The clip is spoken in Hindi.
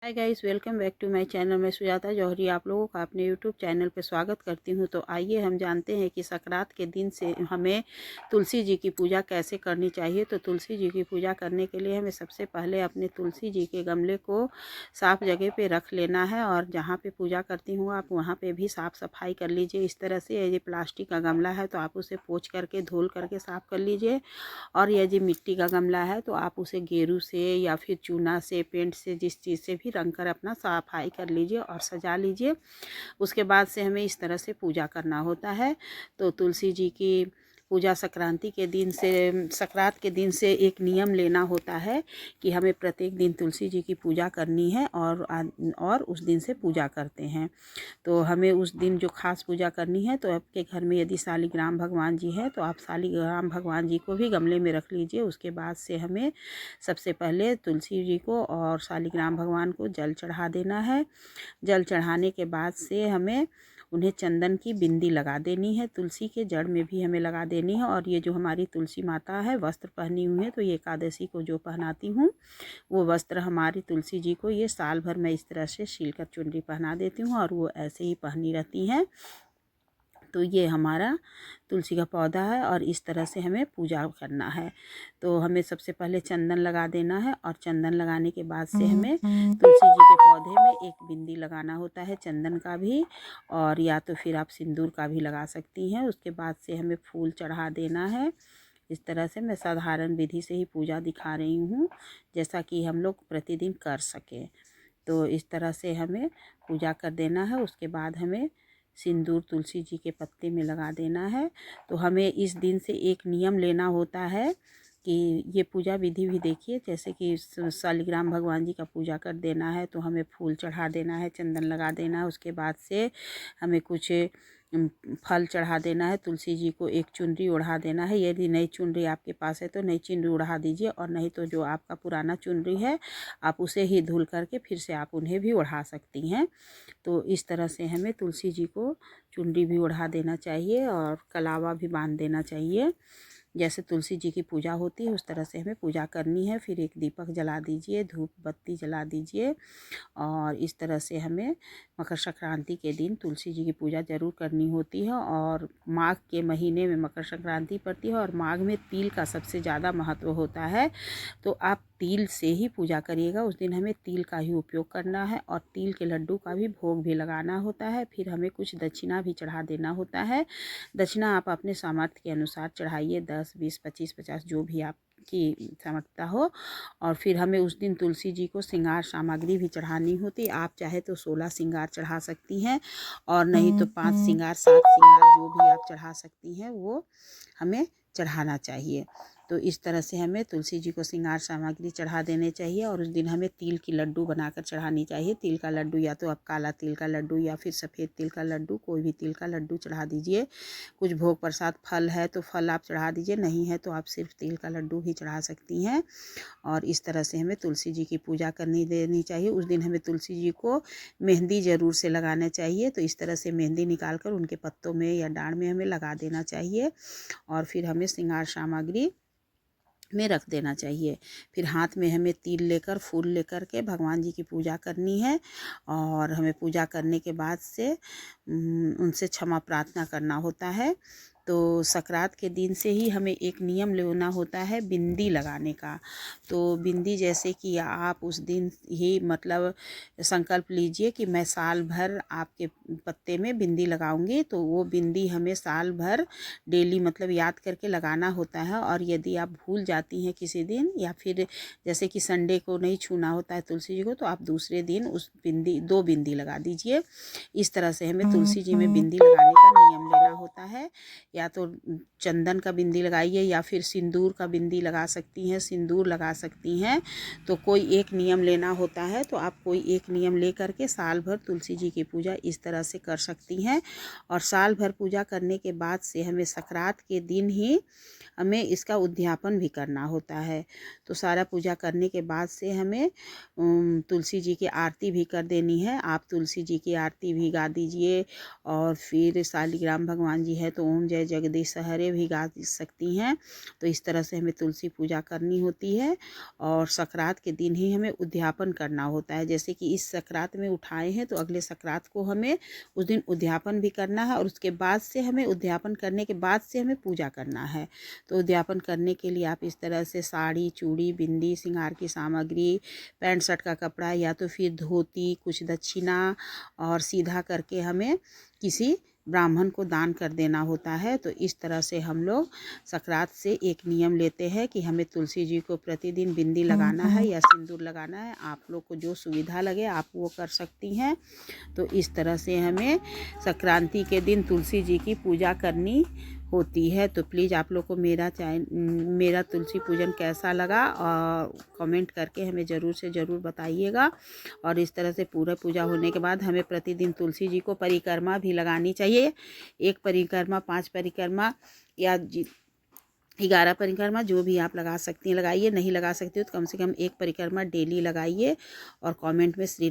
Hi guys, welcome back to my channel. मैं सुजाता जौहरी आप लोगों का अपने यूट्यूब चैनल पे स्वागत करती हूँ। तो आइए हम जानते हैं कि संक्रांत के दिन से हमें तुलसी जी की पूजा कैसे करनी चाहिए। तो तुलसी जी की पूजा करने के लिए हमें सबसे पहले अपने तुलसी जी के गमले को साफ़ जगह पे रख लेना है, और जहाँ पे पूजा करती हूँ आप वहाँ पे भी साफ़ सफाई कर लीजिए। इस तरह से यदि प्लास्टिक का गमला है तो आप उसे पोंछ करके धुल करके साफ़ कर लीजिए, और यदि मिट्टी का गमला है तो आप उसे गेरू से या फिर चूना से, पेंट से, जिस चीज़ से भी रंग कर अपना सफाई कर लीजिए और सजा लीजिए। उसके बाद से हमें इस तरह से पूजा करना होता है। तो तुलसी जी की पूजा संक्रांत के दिन से एक नियम लेना होता है कि हमें प्रत्येक दिन तुलसी जी की पूजा करनी है, और उस दिन से पूजा करते हैं। तो हमें उस दिन जो खास पूजा करनी है, तो आपके घर में यदि शालिग्राम भगवान जी है तो आप शालिग्राम भगवान जी को भी गमले में रख लीजिए। उसके बाद से हमें सबसे पहले तुलसी जी को और शालिग्राम भगवान को जल चढ़ा देना है। जल चढ़ाने के बाद से हमें उन्हें चंदन की बिंदी लगा देनी है, तुलसी के जड़ में भी हमें लगा देनी है। और ये जो हमारी तुलसी माता है वस्त्र पहनी हुई है, तो ये एकादशी को जो पहनाती हूँ वो वस्त्र हमारी तुलसी जी को ये साल भर मैं इस तरह से सिलकर चुनरी पहना देती हूँ, और वो ऐसे ही पहनी रहती हैं। तो ये हमारा तुलसी का पौधा है, और इस तरह से हमें पूजा करना है। तो हमें सबसे पहले चंदन लगा देना है, और चंदन लगाने के बाद से हमें तुलसी जी के पौधे में एक बिंदी लगाना होता है चंदन का भी, और या तो फिर आप सिंदूर का भी लगा सकती हैं। उसके बाद से हमें फूल चढ़ा देना है। इस तरह से मैं साधारण विधि से ही पूजा दिखा रही हूँ, जैसा कि हम लोग प्रतिदिन कर सकें। तो इस तरह से हमें पूजा कर देना है। उसके बाद हमें सिंदूर तुलसी जी के पत्ते में लगा देना है। तो हमें इस दिन से एक नियम लेना होता है कि ये पूजा विधि भी देखिए, जैसे कि शालिग्राम भगवान जी का पूजा कर देना है तो हमें फूल चढ़ा देना है, चंदन लगा देना है। उसके बाद से हमें कुछ फल चढ़ा देना है, तुलसी जी को एक चुनरी ओढ़ा देना है। यदि नई चुनरी आपके पास है तो नई चुनरी ओढ़ा दीजिए, और नहीं तो जो आपका पुराना चुनरी है आप उसे ही धुल करके फिर से आप उन्हें भी ओढ़ा सकती हैं। तो इस तरह से हमें तुलसी जी को चुनरी भी ओढ़ा देना चाहिए और कलावा भी बांध देना चाहिए। जैसे तुलसी जी की पूजा होती है उस तरह से हमें पूजा करनी है। फिर एक दीपक जला दीजिए, धूप बत्ती जला दीजिए, और इस तरह से हमें मकर संक्रांति के दिन तुलसी जी की पूजा ज़रूर करनी होती है। और माघ के महीने में मकर संक्रांति पड़ती है, और माघ में तिल का सबसे ज़्यादा महत्व होता है। तो आप तिल से ही पूजा करिएगा। उस दिन हमें तिल का ही उपयोग करना है, और तिल के लड्डू का भी भोग भी लगाना होता है। फिर हमें कुछ दक्षिणा भी चढ़ा देना होता है। दक्षिणा आप अपने सामर्थ्य के अनुसार चढ़ाइए, 10, 20, 25, 50 जो भी आपकी सामर्थ्यता हो। और फिर हमें उस दिन तुलसी जी को श्रृंगार सामग्री भी चढ़ानी होती है। आप चाहे तो 16 श्रृंगार चढ़ा सकती हैं, और नहीं तो 5 श्रृंगार, 7 श्रृंगार जो भी आप चढ़ा सकती हैं वो हमें चढ़ाना चाहिए। तो इस तरह से हमें तुलसी जी को श्रृंगार सामग्री चढ़ा देने चाहिए। और उस दिन हमें तिल की लड्डू बनाकर चढ़ानी चाहिए। तिल का लड्डू या तो आप काला तिल का लड्डू या फिर सफ़ेद तिल का लड्डू, कोई भी तिल का लड्डू चढ़ा दीजिए। कुछ भोग प्रसाद फल है तो फल आप चढ़ा दीजिए, नहीं है तो आप सिर्फ तिल का लड्डू भी चढ़ा सकती हैं। और इस तरह से हमें तुलसी जी की पूजा करनी देनी चाहिए। उस दिन हमें तुलसी जी को मेहंदी ज़रूर से लगाना चाहिए। तो इस तरह से मेहंदी निकाल कर उनके पत्तों में या डाँड में हमें लगा देना चाहिए, और फिर हमें श्रृंगार सामग्री में रख देना चाहिए। फिर हाथ में हमें तिल लेकर, फूल लेकर के भगवान जी की पूजा करनी है। और हमें पूजा करने के बाद से उनसे क्षमा प्रार्थना करना होता है। तो संक्रांत के दिन से ही हमें एक नियम लेना होता है बिंदी लगाने का। तो बिंदी जैसे कि आप उस दिन ही मतलब संकल्प लीजिए कि मैं साल भर आपके पत्ते में बिंदी लगाऊंगी। तो वो बिंदी हमें साल भर डेली मतलब याद करके लगाना होता है। और यदि आप भूल जाती हैं किसी दिन, या फिर जैसे कि संडे को नहीं छूना होता है तुलसी जी को, तो आप दूसरे दिन उस बिंदी 2 बिंदी लगा दीजिए। इस तरह से हमें तुलसी जी में बिंदी लगाने का नियम लेना होता है। या तो चंदन का बिंदी लगाइए, या फिर सिंदूर का बिंदी लगा सकती हैं, सिंदूर लगा सकती हैं। तो कोई एक नियम लेना होता है। तो आप कोई एक नियम ले करके साल भर तुलसी जी की पूजा इस तरह से कर सकती हैं। और साल भर पूजा करने के बाद से हमें संक्रांत के दिन ही हमें इसका उद्यापन भी करना होता है। तो सारा पूजा करने के बाद से हमें तुलसी जी की आरती भी कर देनी है। आप तुलसी जी की आरती भी गा दीजिए। और फिर शालिग्राम भगवान जी है तो ओम जय जगदीश सहरे भी गा सकती हैं। तो इस तरह से हमें तुलसी पूजा करनी होती है। और संक्रांत के दिन ही हमें उद्यापन करना होता है। जैसे कि इस संक्रांत में उठाए हैं तो अगले संक्रांत को हमें उस दिन उद्यापन भी करना है, और उसके बाद से हमें उद्यापन करने के बाद से हमें पूजा करना है। तो उद्यापन करने के लिए आप इस तरह से साड़ी, चूड़ी, बिंदी, श्रृंगार की सामग्री, पैंट शर्ट का कपड़ा या तो फिर धोती, कुछ दक्षिणा और सीधा करके हमें किसी ब्राह्मण को दान कर देना होता है। तो इस तरह से हम लोग संक्रांत से एक नियम लेते हैं कि हमें तुलसी जी को प्रतिदिन बिंदी लगाना है या सिंदूर लगाना है। आप लोग को जो सुविधा लगे आप वो कर सकती हैं। तो इस तरह से हमें संक्रांति के दिन तुलसी जी की पूजा करनी होती है। तो प्लीज़ आप लोग को मेरा तुलसी पूजन कैसा लगा और कमेंट करके हमें ज़रूर से ज़रूर बताइएगा। और इस तरह से पूरा पूजा होने के बाद हमें प्रतिदिन तुलसी जी को परिक्रमा भी लगानी चाहिए। 1 परिक्रमा, 5 परिक्रमा या 11 परिक्रमा, जो भी आप लगा सकती हैं लगाइए, नहीं लगा सकती हो तो कम से कम 1 परिक्रमा डेली लगाइए। और कमेंट में श्री